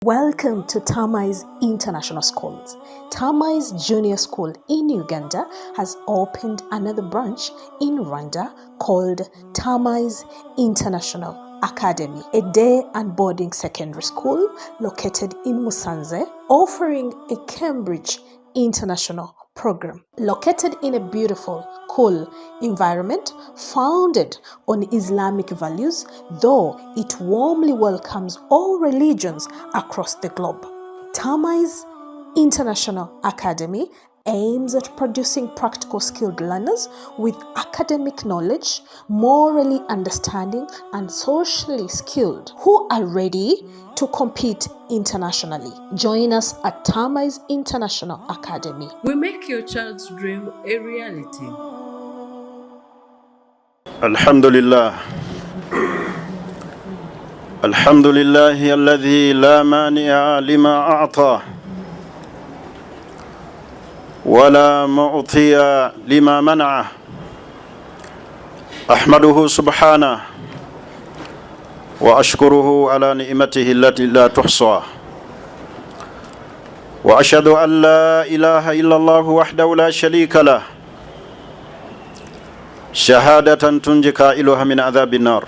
Welcome to Tamayuz International Schools. Tamayuz Junior School in Uganda has opened another branch in Rwanda called Tamayuz International Academy, a day and boarding secondary school located in Musanze, offering a Cambridge International program. Located in a beautiful, cool environment founded on Islamic values, though it warmly welcomes all religions across the globe. Tamayuz International Academy aims at producing practical skilled learners with academic knowledge, morally understanding, and socially skilled who are ready to compete internationally. Join us at Tamayuz International Academy. We make your child's dream a reality. Alhamdulillah. Alhamdulillah alladhi la mani'a lima a'ta wa la mu'tiya lima mana'a. Ahmaduhu subhanahu wa ashkuruhu ala ni'matihi allati la tuhsa. Wa ashhadu an la ilaha illallah wahdahu la sharika lah. شهادة تنجي قائلها من عذاب النار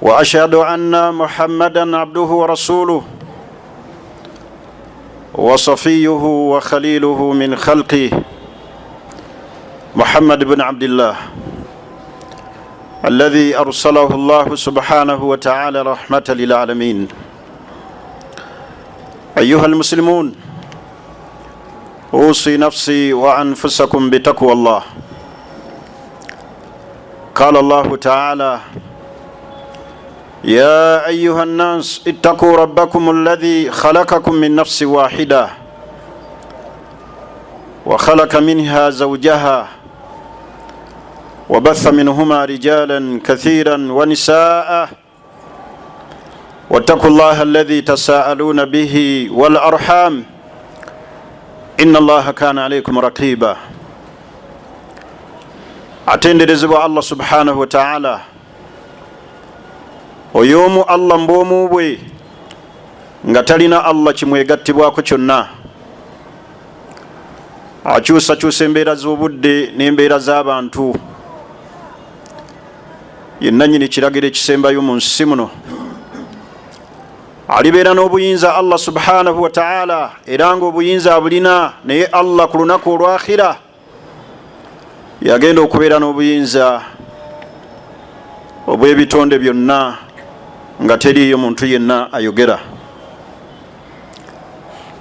وأشهد أن محمدا عبده ورسوله وصفيه وخليله من خلقه محمد بن عبد الله الذي أرسله الله سبحانه وتعالى رحمة للعالمين. أيها المسلمون، أوصي نفسي وأنفسكم بتقوى الله. قال الله تعالى: يا أيها الناس اتقوا ربكم الذي خلقكم من نفس واحدة وخلق منها زوجها وبث منهما رجالا كثيرا ونساء واتقوا الله الذي تساءلون به والأرحام إن الله كان عليكم رقيبا. Atenderezebwa Allah subhanahu wa ta'ala oyomu Allah mbwomu bwe nga talina Allah kimwegattibwako kyonna, akyusakyusa embeera z'obudde n'embeera z'abantu, yenna nnyini kiragiro ekisembayo mu nsi muno, alibeera n'obuyinza Allah subhanahu wa ta'ala, era ng'obuyinza abulina, naye Allah ku lunaku olwakhira yagenda okubeera n'obuyinza obw'ebitonde byonna nga teriiyo muntu yenna ayogera.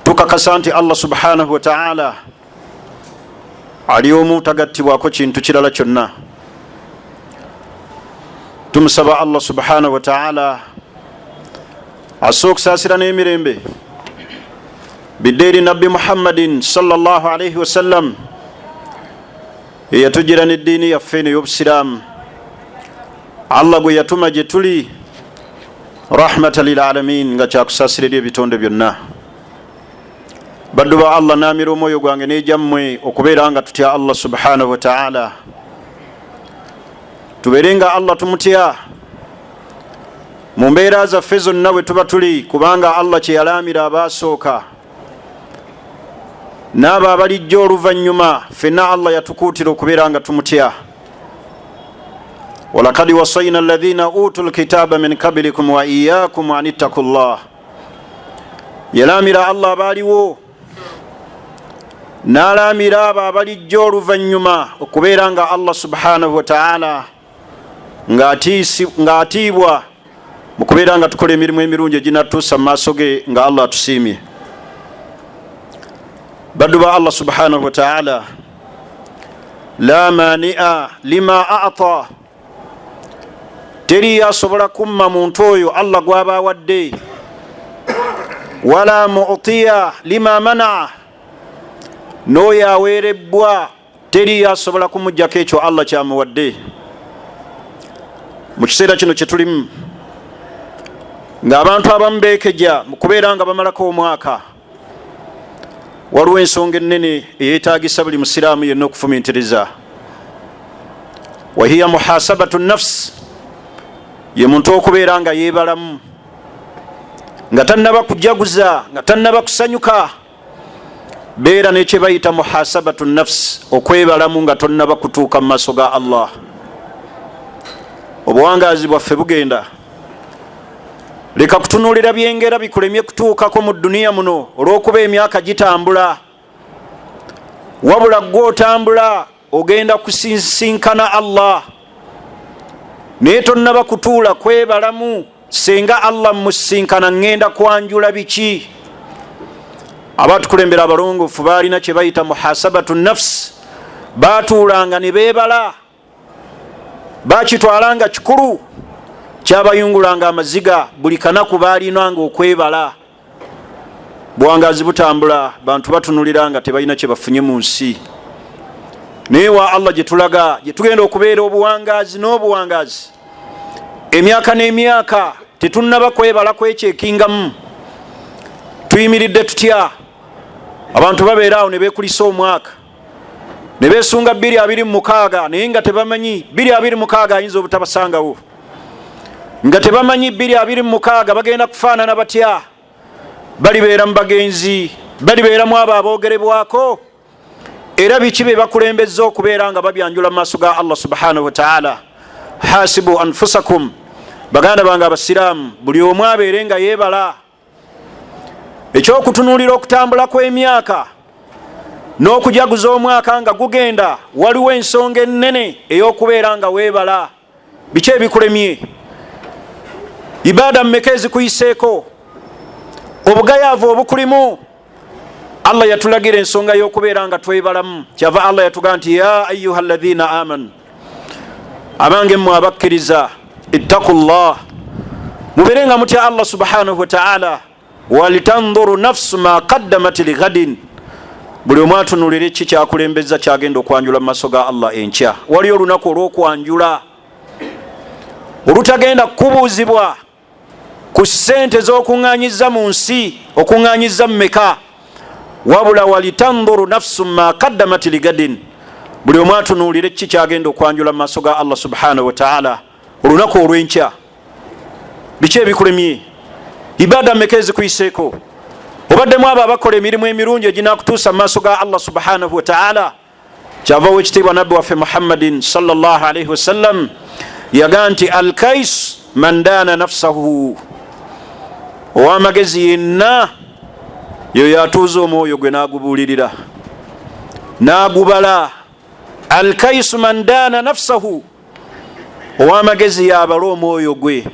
Tukakasa nti Allah subhanahu wa ta'ala ali omu, tagattibwako kintu kirala kyonna. Tumusaba Allah subhanahu wa ta'ala assa okusaasira n'emirembe biddeeri nabbi Muhammadin sallallahu alayhi wa sallam eyatugira n'eddiini yaffe ey'obusiraamu, Allah gwe yatuma gye tuli rahmatan lil alamin, nga kyakusaasira eri ebitonde byonna. Baddu ba Allah, naamira omwoyo gwange n'egyammwe okubeera nga tutya Allah subhanahu wa ta'ala, tubeere nga Allah tumutya mu mbeera zaffe zonna bwe tuba tuli, kubanga Allah kye yalaamira abaasooka n'abo abalijja oluvannyuma, ffenna Allah yatukuutira okubeera nga tumutya. walakad wasayna alladhina utul kitaba min qablikum wa iyyakum an ittaqullah. Yalaamira Allah abaaliwo, n'alaamira abo abalijja oluvannyuma okubeera nga Allah subhanahu wa ta'ala ng'atiibwa mu kubeera nga tukola emirimu emirungi eginatuusa mu maaso ge nga Allah atusiimye. Baddu ba Allah subhanahu wa ta'ala, la mani'a lima a'ta, teri asobola kumma muntu oyo Allah gw'aba awadde, wala mu'tiya lima mana'a, n'oyo aweerebbwa teri asobola kumuggyako ekyo Allah kyamuwadde. Mu kiseera kino kye tulimu, ng'abantu abamu beekejja mu kubeera nga bamalako omwaka, waliwo ensonga ennene eyeetaagisa buli musiraamu yenna okufumiitiriza. Wahiya muhasabatu nafsi, ye muntu okubeera nga yeebalamu nga tannaba kujaguza nga tannaba kusanyuka, beera nekye bayita muhasabatu nafsi, okwebalamu nga tonnaba kutuuka mu maaso ga Allah. Obuwangaazi bwaffe bugenda, leka kutunuulira byengera bikulemye kutuukako mu duniya muno olw'okuba emyaka gitambula, wabula gwe otambula ogenda kusinkana Allah, naye tonnaba kutuula kwebalamu. Senga Allah musinkana ngenda kwanjula biki? Abatukulembera abalongoofu baalina kye bayita muhasabatu nafsi, baatuulanga ne beebala, bakitwalanga kikulu, kyabayungulanga amaziga, buli kanaku baalinanga okwebala. Buwangaazi butambula, bantu batunuliranga tebalina kye bafunye mu nsi. Naye wa Allah gye tulaga, gye tugenda okubeera obuwangaazi n'obuwangaazi, emyaka n'emyaka tetunnaba kwebala kwekyekingamu, tuyimiridde tutya. Abantu babeera awo ne beekulisa omwaka, ne beesunga 2026, naye nga tebamanyi 2026 ayinza obutabasangawo, nga tebamanyi 2026 bagenda kufaanana batya. Balibeera mu bagenzi, balibeera mu abo aboogerebwako, era biki be bakulembezza okubeera nga babyanjula mu maaso ga Allah subhanahu wa ta'ala. Hasibu anfusakum, baganda bange abasiraamu, buli omu abeere nga yeebala. Ekyokutunuulira okutambula kw'emyaka n'okujaguza omwaka nga gugenda, waliwo ensonga ennene ey'okubeera nga weebala. Biki ebikulemye? Ibaada mmeka ezikuyiseeko? Obugayaavu obukulimu? Allah yatulagira ensonga y'okubeera nga twebalamu. Kyava Allah yatugaa nti ya ayyuha alladhina amanu, abange mmwe abakkiriza, ittaqullah, mubeere nga mutya Allah subhanahu wa ta'ala, walitanduru nafsu ma qaddamat lighadin, buli omu atunulire ki kyakulembeza kyagenda okwanjula mu maaso ga Allah enkya. Wali olunaku olw'okwanjula olutagenda kukubuuzibwa ku ssente z'okuŋŋaanyiza mu nsi, okuŋŋaanyiza mmeka, wabula walitanduru nafsu ma qaddamat lighadin, buli omu atunulire ki kyagenda okwanjula mu maaso ga Allah subhanahu wa ta'ala olunaku olw'enkya. Biki ebikulemye? Ibaada mmeka ezikuyiseeko? Obaddemu abo abakola emirimu emirungi eginaakutuusa mu maaso ga Allah subhanahu wa ta'ala. Kyavawo ekitiibwa nabbi waffe Muhammadin sallallahu alayhi wasallam yagaa nti alkais man daana nafsahu, ow'amagezi yenna yoyo atuuza omwoyo gwe n'agubuulirira n'agubala. Alkaisu man daana nafsahu, ow'amagezi yabala omwoyo gwe,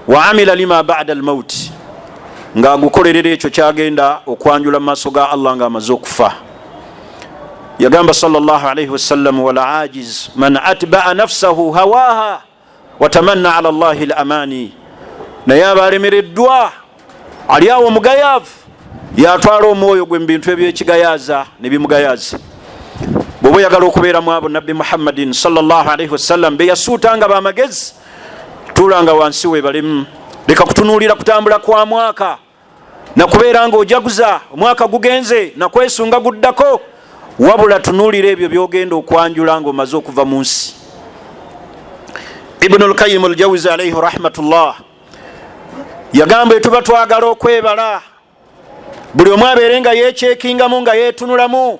wa amila lima ba'da almauti, ng'agukolerera ekyo kyagenda okwanjula mu maaso ga Allah ng'amaze okufa. Yagamba sallallahu alayhi wasallam, wala ajiz man atba'a nafsahu hawaha watamanna ala Allahi al-amani, naye abalemereddwa ali awo mugayaavu yatwala omwoyo gwe mu bintu ebyekigayaaza ne bimugayaza. Bw'oba oyagala okubeeramu abo nabbi Muhammadin sallallahu alayhi wasallam be yasuutanga b'amagezi, tuulanga wansi weebalemu. Leka kutunuulira kutambula kwa mwaka na kubeera ng'ojaguza omwaka gugenze na kwesunga guddako, wabula tunuulira ebyo by'ogenda okwanjula ng'omaze okuva mu nsi. Ibn al-Qayyim al-Jawzi alayhi rahmatullah yagamba etuba twagala okwebala, buli omu abeere nga yeekyekingamu nga yeetunulamu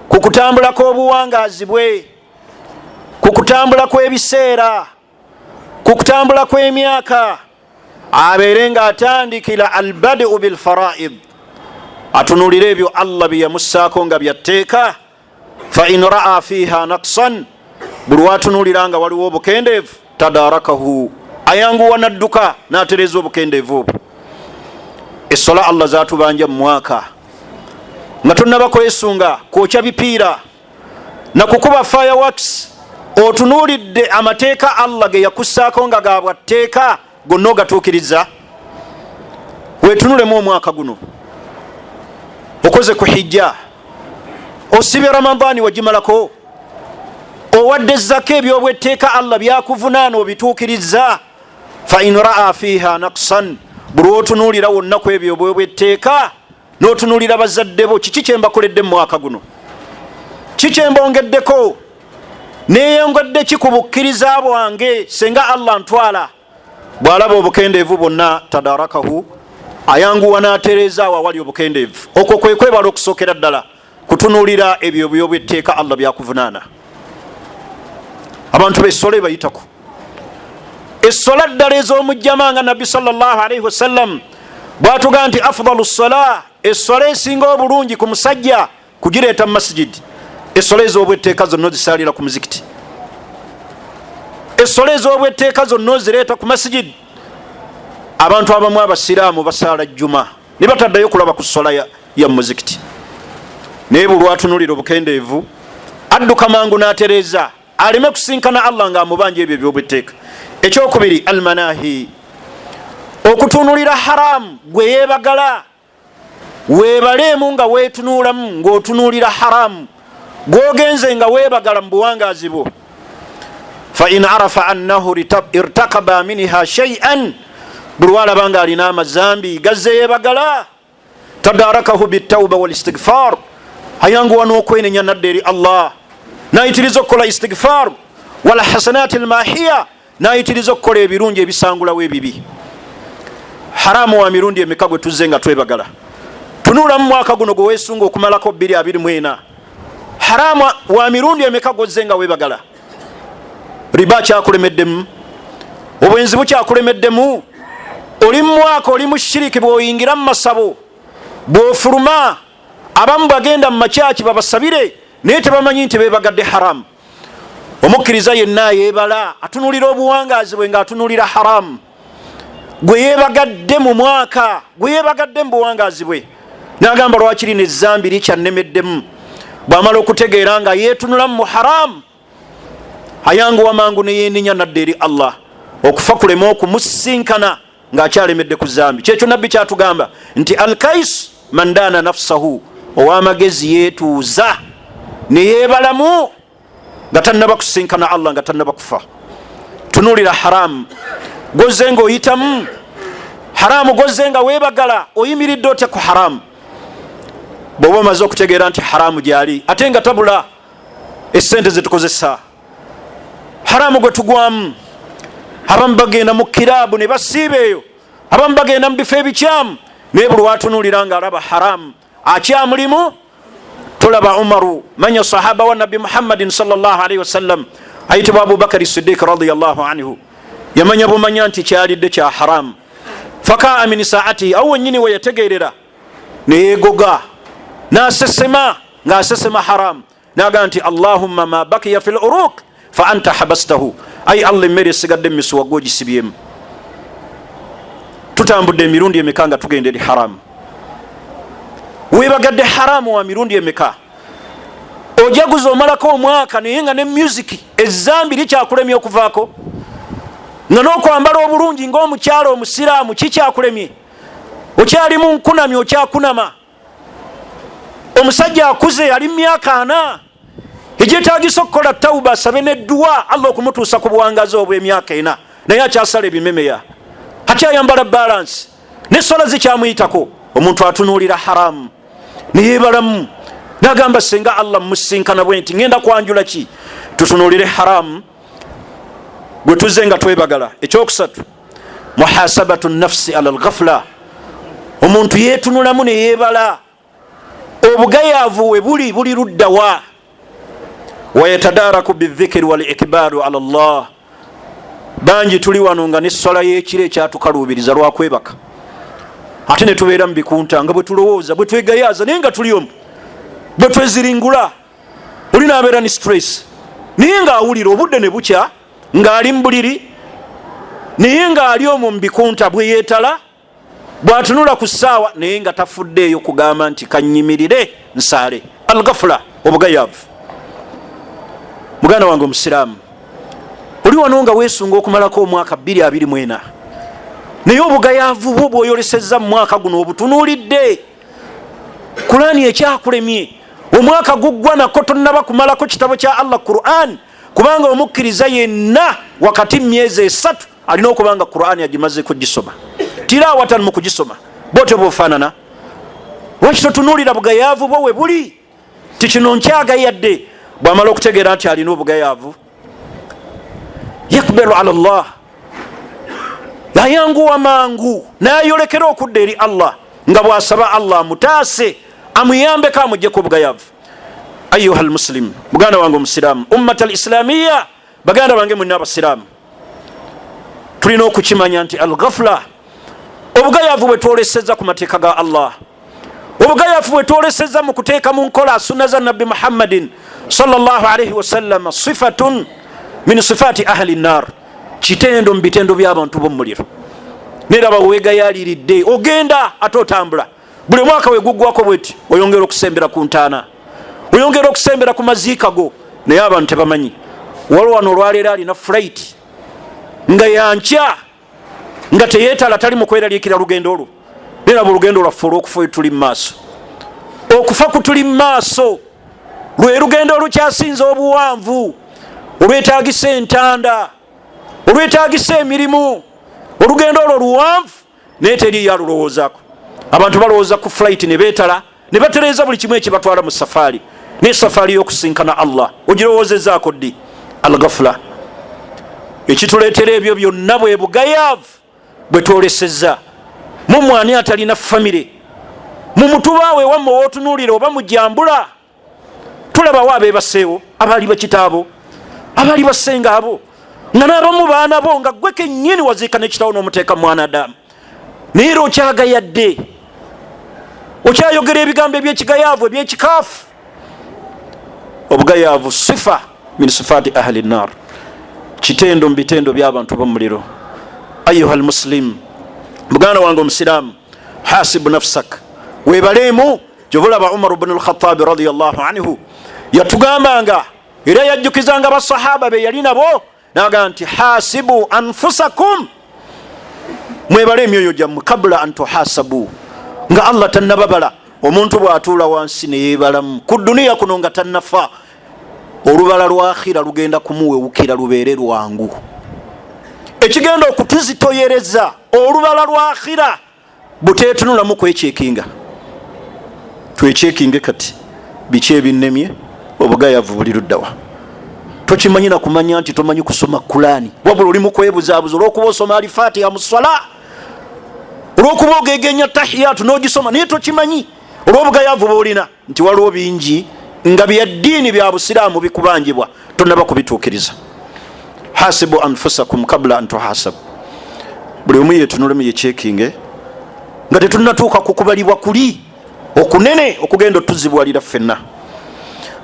ku kutambula kw'obuwangaazi bwe, ku kutambula kw'ebiseera, ku kutambula kw'emyaka, abeere nga atandikira albadi'u bilfara'id, atunulire ebyo Allah bye yamussaako nga byatteeka. Fa in ra'a fiha naqsan, buli watunulira nga waliwo obukendeevu, tadarakahu, ayanguwa nadduka n'atereeza obukendeevu obwo. Essola Allah zaatubanja mu mwaka nga tonnaba kwesunga kwokya bipiira na kukuba fireworks, otunuulidde amateeka Allah ge yakussaako nga gaabwatteeka gonna ogatuukiriza. Weetunulemu omwaka guno, okoze ku hijja, osibye Ramadani wagimalako, owadde zaka ebyobwetteeka Allah byakuvunaana obituukiriza. Fa in ra'a fiha naqsan, buli otunuulira wonna ku ebyo obwetteeka n'otunuulira bazadde bo, kiki kye mbakoledde mu mwaka guno, kiki kye mbongeddeko, neeyongedde ki ku bukkiriza bwange senga Allah ntwala, bwalaba obukendeevu bwonna tadarakahu ayanguwa n'atereeza awo awali obukendeevu. okwo kwe kwebala okusookera ddala kutunuulira ebyo byobwetteeka Allah byakuvunaana. abantu b'essola bayitako essola ddala ez'omujjama nga nabbi sallallahu alaihi wasallam bwatugaa nti afdalu ssola, essola esinga obulungi ku musajja kugireeta mu masijidi. essola ez'obwetteeka zonna ozisaalira ku muzikiti, essola ez'obwetteeka zonna ozireeta ku masijidi. abantu abamu abasiraamu basaala juma ne bataddayo kulaba ku ssola ya muzikiti. naye bulwatunulira obukendeevu adduka mangu n'atereeza aleme kusinkana Allah ng'amubanja ebyo byobwetteeka. ekyokubiri almanahi, okutunulira haramu gwe yeebagala weebaleemu nga weetunuulamu ng'otunuulira haramu gwogenze nga weebagala mu buwangaazi bwo. fa in arafa annahu irtakaba minha shay'an, buli walaba nga alina amazambi gazze yeebagala tadarakahu bitawba wal istighfar, ayanguwa n'okwenenya nadda eri Allah nayitiriza okukola istighfar wala hasanati almahiya, nayitiriza okukola ebirungi ebisangulawo ebibi. haramu wa mirundi emeka gwe tuzze nga twebagala? tunula mu mwaka guno gwe weesunga okumalako 2024. haramu wa mirundi emeka gozze nga webagala? riba kyakulemeddemu? obwenzi bukyakulemeddemu? oli mu mwaka oli mu shiriki, bw'oyingira mu masabo bw'ofuluma abamu bagenda mu makyaki babasabire naye tebamanyi nti bebagadde haramu. omukkiriza yenna yeebala atunulira obuwangaazi bwe ng'atunulira haramu. gwe yeebagadde mu mwaka, gwe yeebagadde mu buwangaazi bwe n'agamba lwakiri n'ezzambi likyannemeddemu. bw'amala okutegeera nga yeetunulamu mu haramu ayanguwa mangu ne yeenenya nadda eri Allah, okufa kulema okumusinkana ng'akyalemedde ku zambi. kyekyo nabbi kyatugamba nti alkais man daana nafsahu, ow'amagezi yeetuuza ne yeebalamu nga tannaba kusinkana Allah, nga tannaba kufa. tunulira haramu gozze nga oyitamu haramu, gozze nga weebagala oyimiridde otya ku haramu. bw'oba omaze okutegeera nti haramu gyali ate nga tabula essente zetukozesa, haramu gwe tugwamu. abamu bagenda mu kiraabu ne basiiba eyo, abamu bagenda mu bifo ebikyamu, naye buli watunulira nga alaba haramu akyamulimu. tulaba Umaru, manya sahaba wa nabbi Muhammadin sallallahu alaihi wasallam, ayitibwa Abubakari Siddiq radiyallahu anhu, yamanya bumanya nti kyalidde kya haramu. fakaa min saatihi, awo wennyini we yategeerera neyegoga n'asesema, ng'asesema haramu, n'agamba nti Allahumma ma bakiya fil uruq fa anta habastahu, ayi Allah emmere esigadde mu misuwa gw'ogisibyemu. tutambudde emirundi emeka nga tugenda eri haramu? weebagadde haramu wa mirundi emeka? ojaguza omalako omwaka naye nga ne music ezzambi likyakulemye okuvaako, nga n'okwambala obulungi ng'omukyalo omusiraamu kikyakulemye, okyalimu nkunami okyakunama. omusajja akuze ali mu myaka 4 egyetaagisa okukola tawuba asabe n'edduwa Allah okumutuusa ku buwangazi obw'emyaka 4, naye akyasala ebimemeya, akyayambala balansi n'essola zikyamuyitako. omuntu atunuulira haramu neyeebalamu n'agamba senga Allah musinkana bwe nti ngenda kwanjula ki? tutunuulire haramu gwe tuzze nga twebagala. ekyokusatu muhasabatu nafsi ala alghafla, omuntu yeetunulamu neyeebala obugayaavu we buli luddawa. wayatadaraku bidhikiri wal ikbaru ala Allah, bangi tuli wano nga n'essola y'ekiro ekyatukaluubiriza lwakwebaka, ate ne tubeera mu bikunta nga bwe tulowooza, bwe twegayaaza naye nga tuli omu, bwe tweziringula oli n'abeera ni stress, naye ng'awulira obudde ne bukya ng'ali mu buliri, naye ng'ali omwo mu bikunta bwe yeetala, bw'atunula ku ssaawa naye nga tafuddeeyo kugamba nti kanyimirire nsaale. alghafula, obugayaavu. muganda wange omusiraamu, oli wano nga weesunga okumalako omwaka 2024, naye obugayaavu bwo bw'oyolesezza mu mwaka guno obutunuulidde. Qur'ani ekyakulemye, omwaka guggwa nako tonnaba kumalako kitabo kya Allah Qur'an, kubanga omukkiriza yenna wakati myezi 3 alina okubanga Qur'ani agimaze kugisoma, tilaawatan mu kugisoma. bwotyo bwofaanana. lwaki totunuulira bugayaavu bwo we buli? tikino nkyagayadde. bw'amala okutegeera nti alina obugayaavu, yakberu ala Allah, yayanguwa mangu nayolekera okudda eri Allah nga bwasaba Allah mutaase amuyambeko amugjeku obugayavu. Ayuha almuslim, muganda wange omusiraamu, ummata alislamiya, baganda bange mwenna abasiraamu, tulina okukimanya nti alghafla, obugayavu bwetwoleseza ku mateeka ga Allah, obugayavu bwetwoleseza mu kuteeka mu nkola sunna za nabbi Muhammadin sallallahu alaihi wasallam, sifatun min sifati ahli nnar, kitendo mu bitendo by'abantu b'omuliro. Neraba wegayaliridde ogenda ate otambula, buli mwaka weguggwako bweti oyongera okusembera ku ntaana, oyongera okusembera ku maziika go, naye abantu tebamanyi waliwo wano olwaleero alina flight nga yankya nga teyeetala, tali mu kweraliikira lugendo olwo. Neraba olugendo lwaffe olw'okufa tuli mu maaso, okufa kutuli mu maaso lwe lugendo olukyasinza obuwanvu, olwetaagisa entanda, olwetaagisa emirimu, olugendo olwo luwanvu naye teriyo alulowoozaako. Abantu balowooza ku flight ne beetala ne batereeza buli kimu ekibatwala mu safaari, naye safaari y'okusinkana Allah ogirowoozezaako ddi? Alghafla. Ekituleetera ebyo byonna bwe bugayaavu bwe twolesezza. Mu mwani atalina famire, mu mutubaawe wamwe wootunuulira oba mujambula, tulabawo abeebaseewo, abaali bakitaabo, abaali basenga abo, nga n'abamu baana bo, nga gwe kennyini waziika n'ekitawo n'omuteeka mwanadamu, naye era okyagayadde, okyayogera ebigambo eby'ekigayaavu eby'ekikaafu. Obugayaavu sifa min sifaati ahli nnar, kitendo mu bitendo by'abantu b'omuliro. Ayuha almuslim, muganda wange omusiraamu, hasibu nafsak, webalemu. Gyobulaba Umar ibn al-Khattab radiyallahu anhu yatugambanga era yajjukizanga basahaba be yali nabo, naga nti hasibu anfusakum, mwebale emyoyo gyammwe kabula an tuhasabu, nga Allah tannababala. Omuntu bw'atuula wansi ne yeebalamu ku duniya kuno nga tannafa, olubala lwa akhira lugenda kumuwewukira lubeere lwangu. Ekigenda okutuzitoyereza olubala lwa akhira buteetunulamu kwekyekinga, twekyekinge kati biki ebinnemye, obugayavu buli luddawa. Tokimanyi na kumanya nti tomanyi kusoma Kurani, wabula oli mu kwebuzaabuza olw'okuba osoma Al-Fatiha mu swala, olw'okuba ogegenya tahiyatu n'ogisoma naye tokimanyi, olw'obugayavu bw'olina nti waliwo bingi nga bya ddiini bya busiraamu bikubangibwa tonnaba kubituukiriza. Hasibu anfusakum kabla an tuhasabu, buli omu yeetunulemu yekyekinge nga tetunnatuuka kukubalibwa kuli okunene okugenda otuzibwalira ffenna.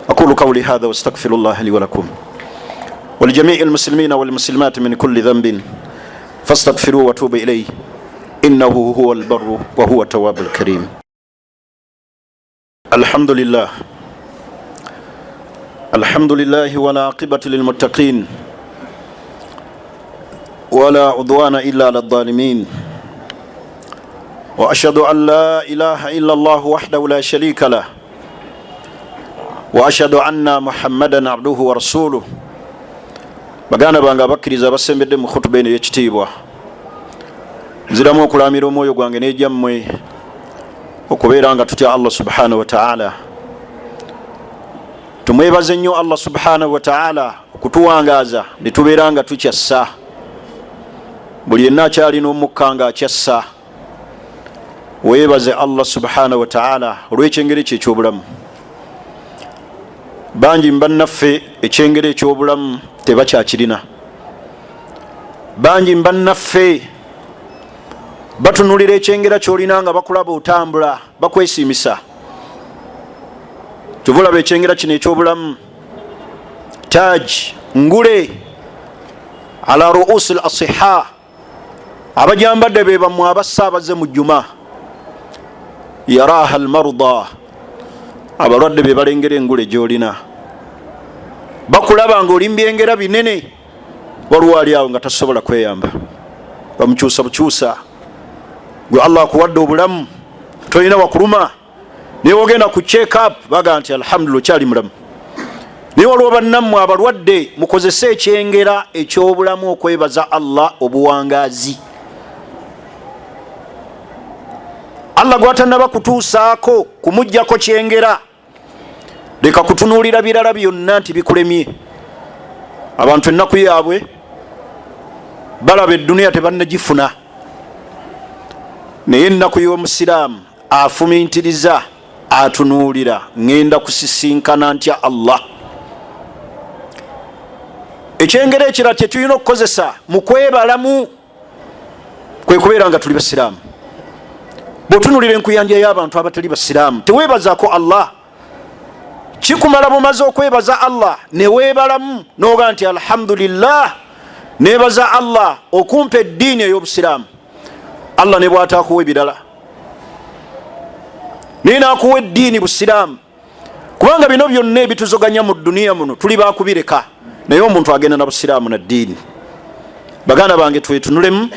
أقول قولي هذا واستغفر الله لي ولكم ولجميع المسلمين والمسلمات من كل ذنب فاستغفروه وتوبوا إليه إنه هو البر وهو التواب الكريم. الحمد لله، الحمد لله ولا عاقبة للمتقين ولا عدوان إلا على الظالمين، وأشهد أن لا إله إلا الله وحده لا شريك له، وأشهد أن محمدا عبده ورسوله. baganda bange abakkiriza basembedde mu khutuba eno y'ekitiibwa, nziramu okulamira omwoyo gwange n'ejjammwe okubeera nga tutya Allah subhanahu wa ta'ala. Tumwebaze nnyo Allah subhanahu wa ta'ala okutuwangaaza ne tubeera nga tukyassa, buli yenna akyalina omukka nga akyassa. Weebaze Allah subhanahu wa ta'ala olw'ekyengeri kye eky'obulamu. Bangi mbannaffe ekyengeri eky'obulamu tebakyakirina. Bangi mbannaffe batunulira ekyengera ky'olina nga bakulaba otambula bakwesiimisa. Tuvulaba ekyengera kino eky'obulamu, taaj ngule ala ruusi al asiha, abajambadde be bammwe abasaabaze mu Juma, yaraha al marda, abalwadde be balengera engule gy'olina, bakulaba ng'oli mbyengera binene, waliwo ali awo nga tasobola kweyamba, bamukyusa bukyusa. Gwe Allah akuwadde obulamu, tolina wakuluma, naye ogenda ku check up baga nti alhamdulillah kyali mulamu. Naye waliwo bannammwe abalwadde, mukozese ekyengera eky'obulamu okwebaza Allah obuwangaazi. Allah gwatannaba kutuusaako kumuggyako kyengera, leka kutunuulira birala byonna nti bikulemye. Abantu ennaku yaabwe balaba eduniya tebannagifuna. Naye ennaku y'omusiraamu afumintiriza, atunuulira, ngenda kusisinkana ntya Allah. Ekyengero ekirala kye tulina okukozesa mu kwebalamu kwe kubeera nga tuli basiraamu. Bw'otunuulira enkuyanja y'abantu abatali basiraamu, teweebazaako Allah. Kikumala bumaze okwebaza Allah ne weebalamu n'oga nti alhamdulillah, neebaza Allah okumpa eddiini ey'obusiraamu. Allah ne bw'ataakuwa ebirala, naye n'akuwa eddiini busiraamu. Kubanga bino byonna ebituzoganya mu duniya muno tuli baakubireka, naye omuntu agenda na busiraamu na ddiini. Baganda bange, twetunulemu,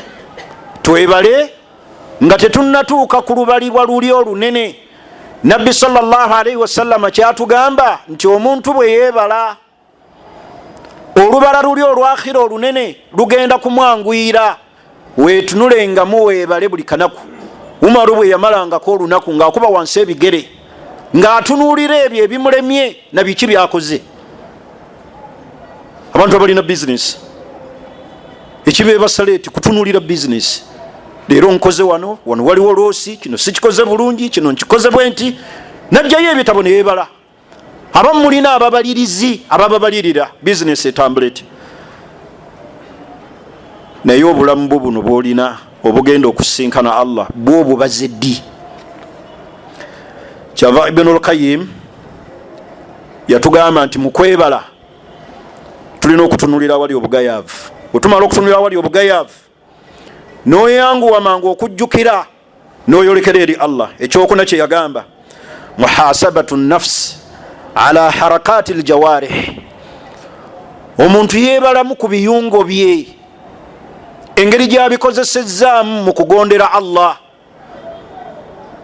twebale nga tetunnatuuka ku lubalibwa luli olunene. Nabbi sallallahu alaihi wasallama kyatugamba nti omuntu bwe yeebala, olubala luli olwakhira olunene lugenda kumwanguyira. Weetunulenga muweebale buli kanaku. Umaru bwe yamalangako olunaku ng'akuba wansi ebigere, ng'atunuulira ebyo ebimulemye na biki byakoze. Abantu abalina bizinesi ekibeebasala eti kutunuulira bizinesi. Leero nkoze wano waliwo loosi, kino sikikoze bulungi, kino nkikoze bwe nti, najjayo ebitabo ne yeebala. Abamu mulina ababalirizi abababalirira bizinesi etambula eti. Naye obulamu bwo buno bw'olina obugenda okusinkana Allah bw'obwo baze ddi. Kyava Ibnul Qayyim yatugamba nti mu kwebala tulina okutunulira awali obugayaavu. Bwetumala okutunulira awali obugayaavu, n'oyanguwa mangu okujjukira n'oyolekera eri Allah. Ekyokuna kye yagamba, muhasabatu nafsi ala harakati aljawarih. Omuntu yeebalamu ku biyungo bye, engeri gy'abikozesezaamu mu kugondera Allah.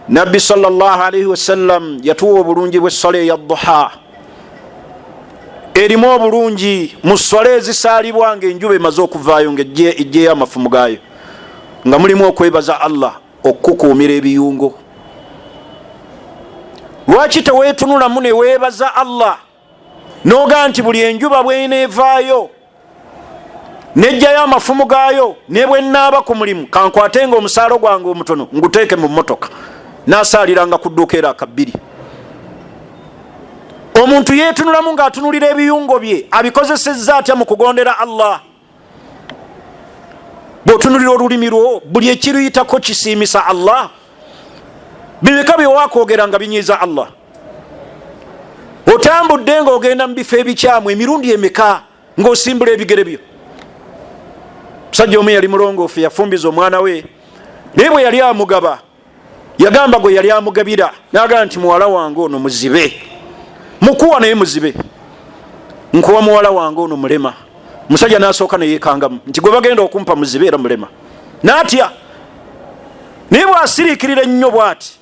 Nabbi sallallahu alaihi wasallam yatuwa obulungi bw'essala eya duha. Erimu obulungi mu ssala ezisaalibwa ng'enjuba emaze okuvaayo ng'ejjeyo amafumu gaayo, nga mulimu okwebaza Allah okukuumira ebiyungo. Lwaki teweetunulamu ne weebaza Allah n'oga nti buli enjuba bw'eneevaayo nejjayo amafumu gaayo, ne bwe nnaaba ku mulimu kankwatenga omusaalo gwange omutono nguteeke mu mmotoka naasaaliranga ku dduuka era akabbiri. Omuntu yeetunulamu ng'atunulira ebiyungo bye, abikozesezza atya mu kugondera Allah. Bw'otunulira olulimi lwo, buli ekiruyitako kisiimisa Allah. Bimeka byewaakogera nga binyiiza Allah. Otambudde ng'ogenda mu bifo ebikyamu emirundi emeka ng'osimbula ebigere byo. Musajja omu yali mulongoofu, yafumbiza omwana we, naye bwe yali amugaba yagamba gwe yali amugabira, n'agamba nti muwala wange ono muzibe. Mukuwa naye muzibe, nkuwa muwala wange ono mulema. Musajja n'asooka neyeekangamu nti gwe bagenda okumpa muzibe era mulema. N'atya, naye bw'asiriikirira ennyo bw'ati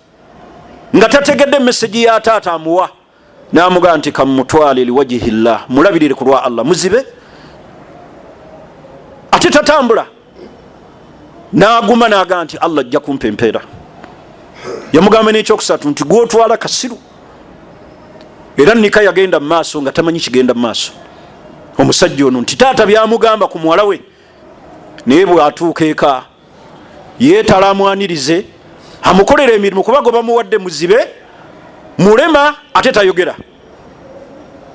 nga tategedde mesegi ya taata amuwa, n'amugamba nti kamutwale liwajihillah, mulabirire ku lwa Allah, muzibe. Ate tatambula, n'aguma n'agamba nti Allah ajja kumpa empeera. Yamugamba n'ekyokusatu nti gw'otwala kasiru. Era nika yagenda mu maaso nga tamanyi kigenda mu maaso. Omusajja ono nti taata byamugamba ku muwala we, naye bw'atuuka eka yeetala amwanirize amukolera emirimu, kuba gwe bamuwadde muzibe mulema ate tayogera.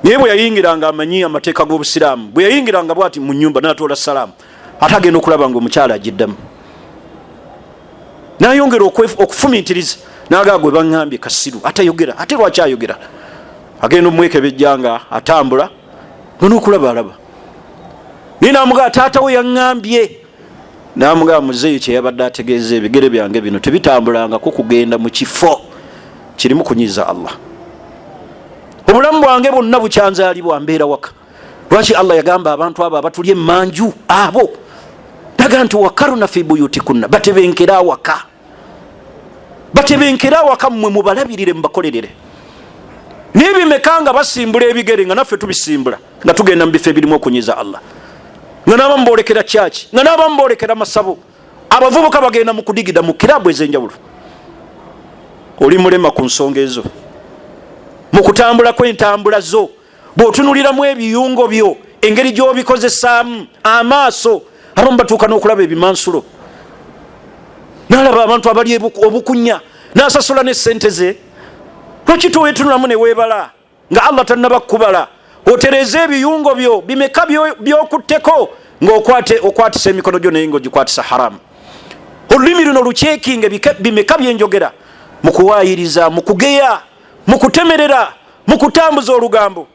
Naye bwe yayingiranga amanyi amateeka g'obusiraamu, bwe yayingiranga bw'ati mu nnyumba n'atoola salaamu, ate agenda okulaba ng'omukyala agiddamu, n'ayongera okufumintiriza n'agaa gwe baŋŋambye kasiru, atayogera. Ate lwaki ayogera? Agenda omwekebejja nga atambula n'okulaba alaba. Naye n'amugaa taata we yaŋŋambye, n'amugaa muzeeyo kye yabadde ategeeza, ebigere byange bino tebitambulangako kugenda mu kifo kirimu kunyiiza Allah. Obulamu bwange bwonna bukyanzaalibwa mbeera waka. Lwaki Allah yagamba abantu abo abatulya emmanju abo, naga nti wakaruna fi buyutikunna, batebenkera awaka, batebenkera awaka, mmwe mubalabirire mubakolerere. Naye bimeka nga basimbula ebigere nga naffe tubisimbula nga tugenda mu bifo ebirimu okunyiiza Allah, nga n'abamu boolekera kyaki, nga n'abamu boolekera masabo. Abavubuka bagenda mu kudigida mu kirabu ez'enjawulo. Oli mulema ku nsonga ezo, mu kutambula kw'entambula zo, bw'otunuliramu ebiyungo byo, engeri gy'obikozesaamu, amaaso abamu batuuka n'okulaba ebimansulo, n'alaba abantu abali obukunya, n'asasula n'essente ze. Lwaki towetunulamu ne weebala nga Allah tannaba kubala? Otereze ebiyungo byo bimeka byokutteko ng'okwatisa emikono gyo naye ng'ogikwatisa haramu. Olulimi luno lucekinge bimeka byenjogera mu kuwaayiriza, mu kugeya, mu kutemerera, mu kutambuza olugambo.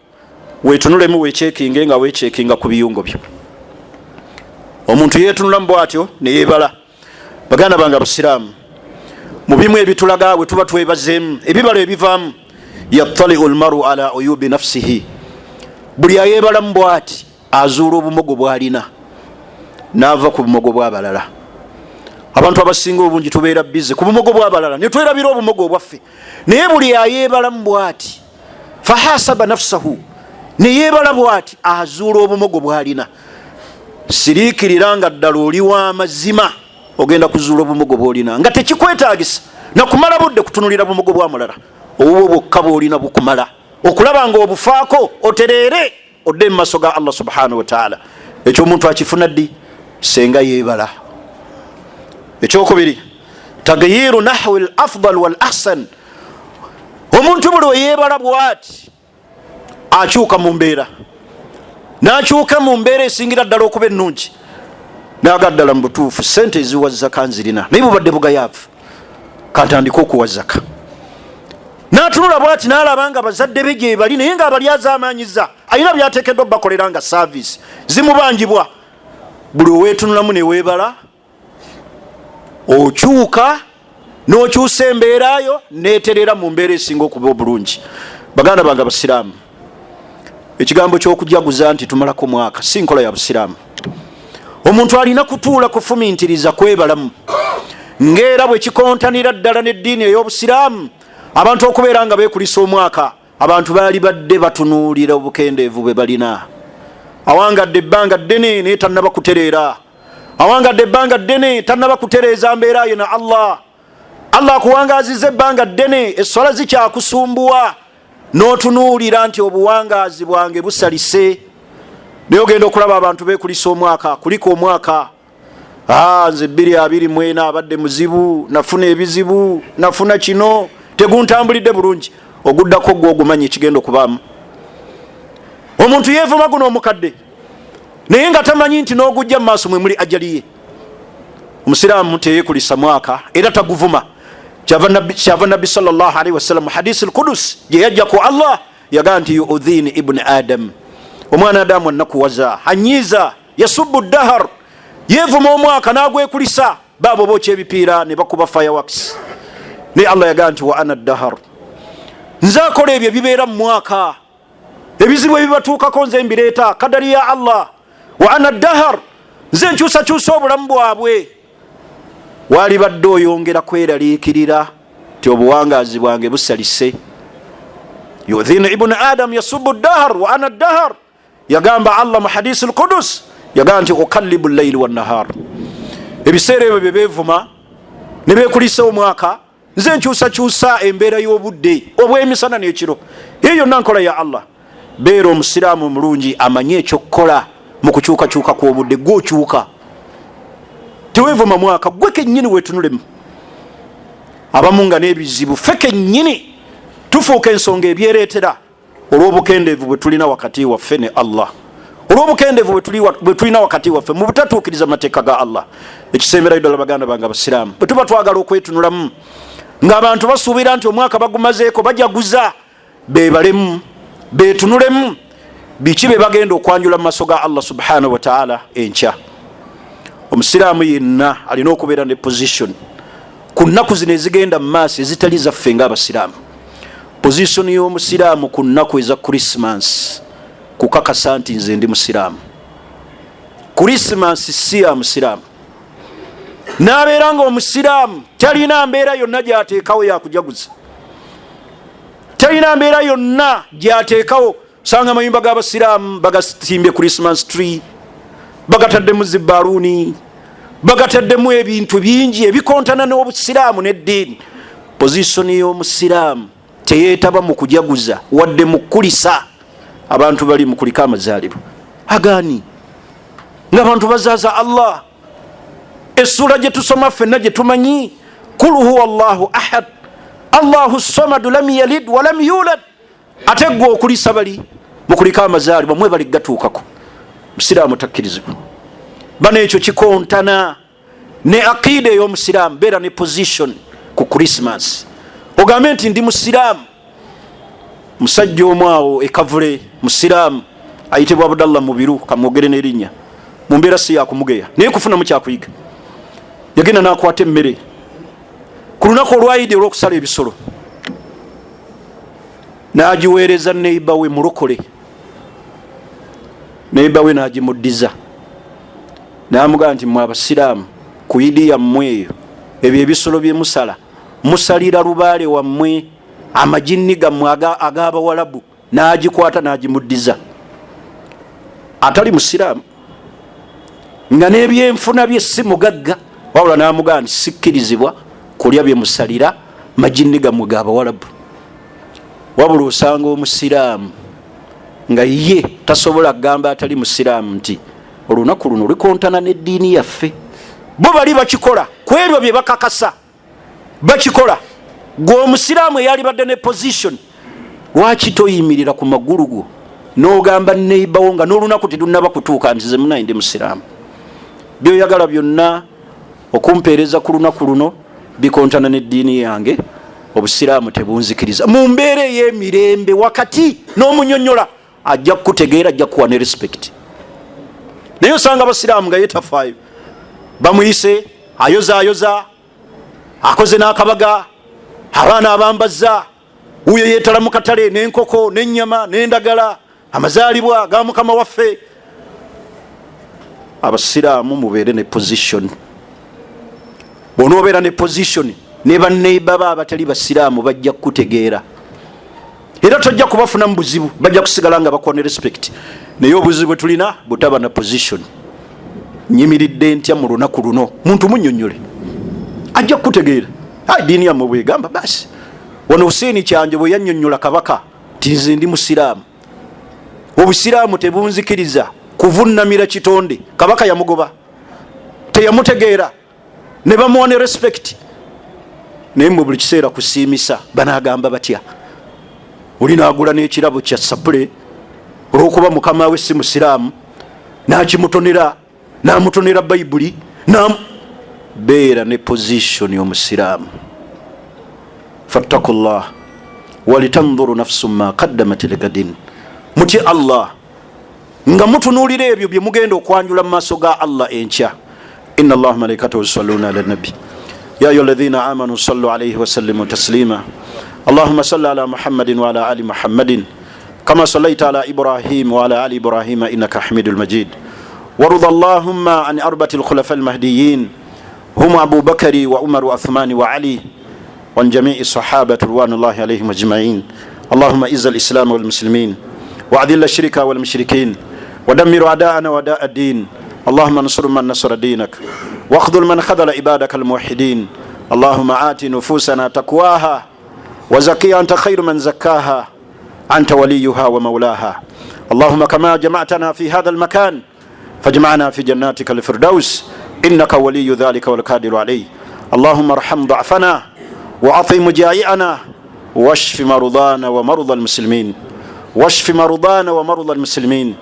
Weetunulemu weecekinge nga weecekinga ku biyungo byo. Omuntu yeetunulamu bw'atyo ne yeebala. Baganda bange abasiraamu, mu bimu ebitulaga bwe tuba twebazeemu ebibala ebivaamu, yattali'u almaru ala uyubi nafsihi, buli ayeebalamu bw'ati azuula obumogo bw'alina n'ava ku bumogo bw'abalala. Abantu abasinga obungi tubeera bize ku bumogo bw'abalala ne twerabira obumogo obwaffe, naye buli ayeebalamu bw'ati fahasaba nafsahu, ne yeebala bw'ati azuula obumogo bw'alina. Siriikirira nga ddala oli w'amazima ogenda kuzuula obumogo bw'olina nga tekikwetaagisa nakumala budde kutunulira bumogo bwa mulala. Obwo bwokka bw'olina bukumala okulaba nga obufaako otereere odde mu maaso ga Allah subhanahu wa ta'ala. Ekyo omuntu akifuna ddi? Senga yeebala. Ekyokubiri, tagyiru nahwi al afdal wal ahsan. Omuntu buli we yeebala bw'ati akyuka mu mbeera, n'akyuka mu mbeera esingira ddala okuba ennungi, naga ddala mu butuufu sente eziwa zaka nzirina naye bubadde bugayaavu kantandika okuwa zaka. N'atunula bw'ati n'alaba nga bazadde be gye bali naye ng'abali azaamanyiza, alina byateekeddwa bakolera nga saavisi zimubangibwa. Buli oweetunulamu ne weebala, okyuka n'okyusa embeera yo n'eterera mu mbeera esinga okuba obulungi. Baganda bange abasiraamu, ekigambo ky'okujaguza nti tumalako mwaka si nkola ya busiraamu. Omuntu alina kutuula kufumintiriza kwebalamu ng'era bwe kikontanira ddala n'eddiini ey'obusiraamu. Abantu okubeera nga beekulisa omwaka, abantu baali badde batunuulira obukendeevu bwe balina. Awangadde ebbanga ddene naye tannaba kutereera, awangadde ebbanga ddene tannaba kutereeza mbeera ye na Allah. Allah akuwangaaziza ebbanga ddene, esswala zikyakusumbuwa, n'otunuulira nti obuwangaazi bwange busalise. Naye ogenda okulaba abantu beekulisa omwaka, kuliko omwaka nze 2024 abadde muzibu, nafuna ebizibu, nafuna kino, teguntambulidde bulungi. Oguddako gwe ogumanyi ekigenda okubaamu. Omuntu yeevuma guno omukadde naye nga tamanyi nti n'ogujja mu maaso mwe muli ajaliye. Omusiraamu teyeekulisa mwaka era taguvuma. Kyava nabbi sallallahu alaihi wasallam hadisi al-Qudus gye yajja ku Allah yagaa nti yuudhini ibn Adam, omwana Adamu anakuwaza, anyiiza, yasubbu dahar, yeevuma omwaka n'agwekulisa. Baabo bookya ebipiira ne bakuba fireworks. Naye Allah yagaa nti wa ana dahar, nze akola ebyo bibeera mu mwaka. Ebizibu ebibatuukako nze mbireeta, kadari ya Allah. Wa ana dahar, nze nkyusakyusa obulamu bwabwe. Waali badde oyongera kweraliikirira ti obuwangaazi bwange busalise. Yuudhini ibn Adam yasubbu dahar wa ana dahar. Yagamba Allah mu hadisi al-Qudus, yagaa nti ukallibu al-layli wan-nahar. Ebiseera ebyo bye beevuma ne beekulisa omwaka, nze nkyusakyusa embeera y'obudde obw'emisana n'ekiro. Eyo yonna nkola ya Allah. Beera omusiraamu mulungi amanye ekyokukola mu kukyukakyuka kw'obudde. Gw'okyuka teweevuma mwaka, gwe kennyini weetunulemu. Abamu nga n'ebizibu ffe kennyini tufuuka ensonga ebyereetera olw'obukendeevu bwe tulina wakati waffe ne Allah, olw'obukendeevu bwe tulina wakati waffe mu butatuukiriza mateeka ga Allah. Ekisemberayo ddala baganda bange abasiraamu, bwe tuba twagala okwetunulamu ng'abantu basuubira nti omwaka bagumazeeko bajaguza, beebalemu, beetunulemu biki be bagenda okwanjula mu maaso ga Allah subhanahu wa ta'ala enkya. Omusiraamu yenna alina okubeera ne position ku nnaku zino ezigenda mu maaso ezitali zaffe ng'abasiraamu. Position y'omusiraamu ku nnaku eza Christmas kukakasa nti nze ndi musiraamu. Christmas si ya musiraamu. N'abeera nga omusiraamu talina mbeera yonna gy'ateekawo yakujaguza, talina mbeera yonna gy'ateekawo. Sanga amayumba g'abasiraamu bagasimbye Christmas tree, bagataddemu zibbaluuni, bagataddemu ebintu bingi ebikontana n'obusiraamu n'eddiini. Pozisoni y'omusiraamu teyeetaba mu kujaguza wadde mu kukulisa abantu bali mu kulika amazaalibwa. Agaani ng'abantu bazaaza Allah. Essula gye tusoma ffenna gye tumanyi, kul huwa Allahu ahad Allahu samadu lam yalid wa lam yulad. Ate gwe okulisa bali mukuliko amazaalibwa mwe bali gatuukako. Musiraamu takkirizibwa. Bano ekyo kikontana ne aqida ey'omusiraamu. Beera ne position ku Christmas. Ogambe nti ndi musiraamu. Musajja omu awo ekavule musiraamu ayitibwa Abdallah Mubiru, kamwogere n'erinnya, mu mbeera si yakumugeya naye kufunamu kyakuyiga. Yagenda n'akwata emmere ku lunaku olwayidi olw'okusala ebisolo, n'agiweereza neiba we mulokole. Neiba we n'agimuddiza, n'amugamba nti mwe abasiraamu ku yidi yammwe eyo ebyo ebisolo bye musala musalira lubaale wammwe amajinni gammwe ag'Abawalabu. N'agikwata n'agimuddiza. Atali musiraamu nga n'ebyenfuna bye si mugagga, wabula n'amugamba nti sikkirizibwa kulya bye musalira majinni gammwe g'Abawalabu. Wabula osanga omusiraamu nga ye tasobola kugamba atali musiraamu nti olunaku luno likontana n'eddiini yaffe. Bo bali bakikola ku ebyo bye bakakasa, bakikola. Gwe omusiraamu eyali badde ne position, lwaki toyimirira ku magulu go n'ogamba neibawo nga n'olunaku terunnaba kutuuka nti ze munayi ndi musiraamu? Byoyagala byonna okumpeereza ku lunaku luno bikontana n'eddiini yange, obusiraamu tebunzikiriza. Mu mbeera ey'emirembe wakati n'omunyonyola ajja kukutegeera, ajja kuwa ne respect. Naye osanga abasiraamu nga yetafaayo, bamuyise ayoza akoze n'akabaga, abaana abambaza, uyo yeetala mu katale n'enkoko n'ennyama n'endagala, amazaalibwa ga Mukama waffe. Abasiraamu mubeere ne position. Bw'onoobeera ne position ne banneiba ba abatali basiraamu bajja kukutegeera, era tojja kubafuna mu buzibu, bajja kusigala nga bakuwa ne respect. Naye obuzibu bwe tulina butaba na position. Nyimiridde ntya mu lunaku luno, muntu munnyonnyole ajja kukutegeera. Ddiini yammwe bwegamba basi. Wano Huseini Kyanje bwe yannyonnyola kabaka ti nze ndi musiraamu, obusiraamu tebunzikiriza kuvunnamira kitonde, kabaka yamugoba, teyamutegeera, ne bamuwa ne respect. Naye mu buli kiseera kusiimisa banaagamba batya? Oli naagula n'ekirabo kya sapule olw'okuba mukama we si musiraamu, n'akimutonera, n'amutonera Bayibuli. Beera ne position y'omusiraamu. Fattakullah walitanzuru nafsun ma qaddamat ligadin. Mutye Allah nga mutunuulira ebyo bye mugenda okwanjula mu maaso ga Allah enkya. Inna Allaha malaikatahu yusalluna ala nabi ya ayyuhalladhina amanu sallu alayhi wa sallimu taslima. Allahumma salli ala Muhammadin wa ala ali Muhammadin kama sallaita ala Ibrahim wa ala ali Ibrahim innaka Hamidul Majid. Warḍa Allahumma an arba'atil khulafa'il mahdiyyin hum Abu Bakr wa Umar wa Uthman wa Ali وعن جميع الصحابة رضوان الله عليهم أجمعين. اللهم إعز الإسلام والمسلمين وأذل الشرك والمشركين ودمر أعداءنا وأعداء الدين. اللهم انصر من نصر دينك واخذل من خذل عبادك الموحدين. اللهم آت نفوسنا تقواها وزكيها أنت خير من زكاها أنت وليها ومولاها. اللهم كما جمعتنا في هذا المكان فاجمعنا في جناتك الفردوس إنك ولي ذلك والقادر عليه. اللهم ارحم ضعفنا وأطعم جائعنا واشف مرضانا ومرضى المسلمين واشف مرضانا ومرضى المسلمين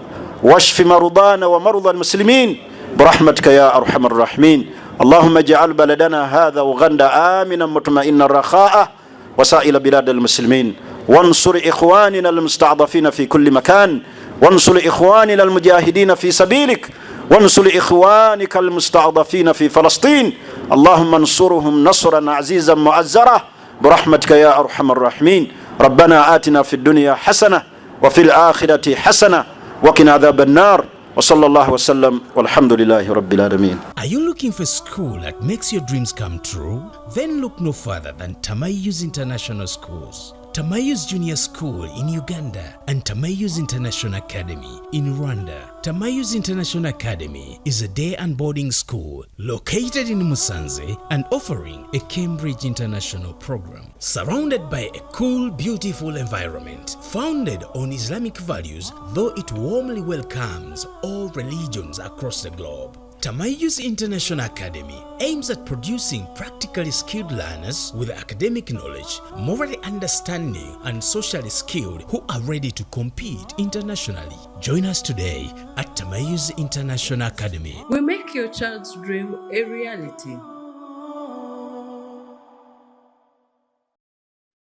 واشف مرضانا ومرضى المسلمين برحمتك يا أرحم الراحمين. اللهم اجعل بلدنا هذا وغندا آمنا مطمئنا رخاء وسائر بلاد المسلمين. وانصر إخواننا المستضعفين في كل مكان. وانصر إخواننا المجاهدين في سبيلك. وانصر إخوانك المستضعفين في فلسطين. اللهم انصرهم نصرا عزيزا معزرا برحمتك يا أرحم الراحمين. ربنا آتنا في الدنيا حسنة وفي الآخرة حسنة وقنا عذاب النار. وصلى الله وسلم والحمد لله رب العالمين. Are you looking for a school that makes your dreams come true? Then look no further than Tamayuz International Schools. Tamayuz Junior School in Uganda and Tamayuz International Academy in Rwanda. Tamayuz International Academy is a day and boarding school located in Musanze and offering a Cambridge International program. Surrounded by a cool, beautiful environment, founded on Islamic values, though it warmly welcomes all religions across the globe. Tamayuz International Academy aims at producing practically skilled learners with academic knowledge, morally understanding, and socially skilled who are ready to compete internationally. Join us today at Tamayuz International Academy. We make your child's dream a reality.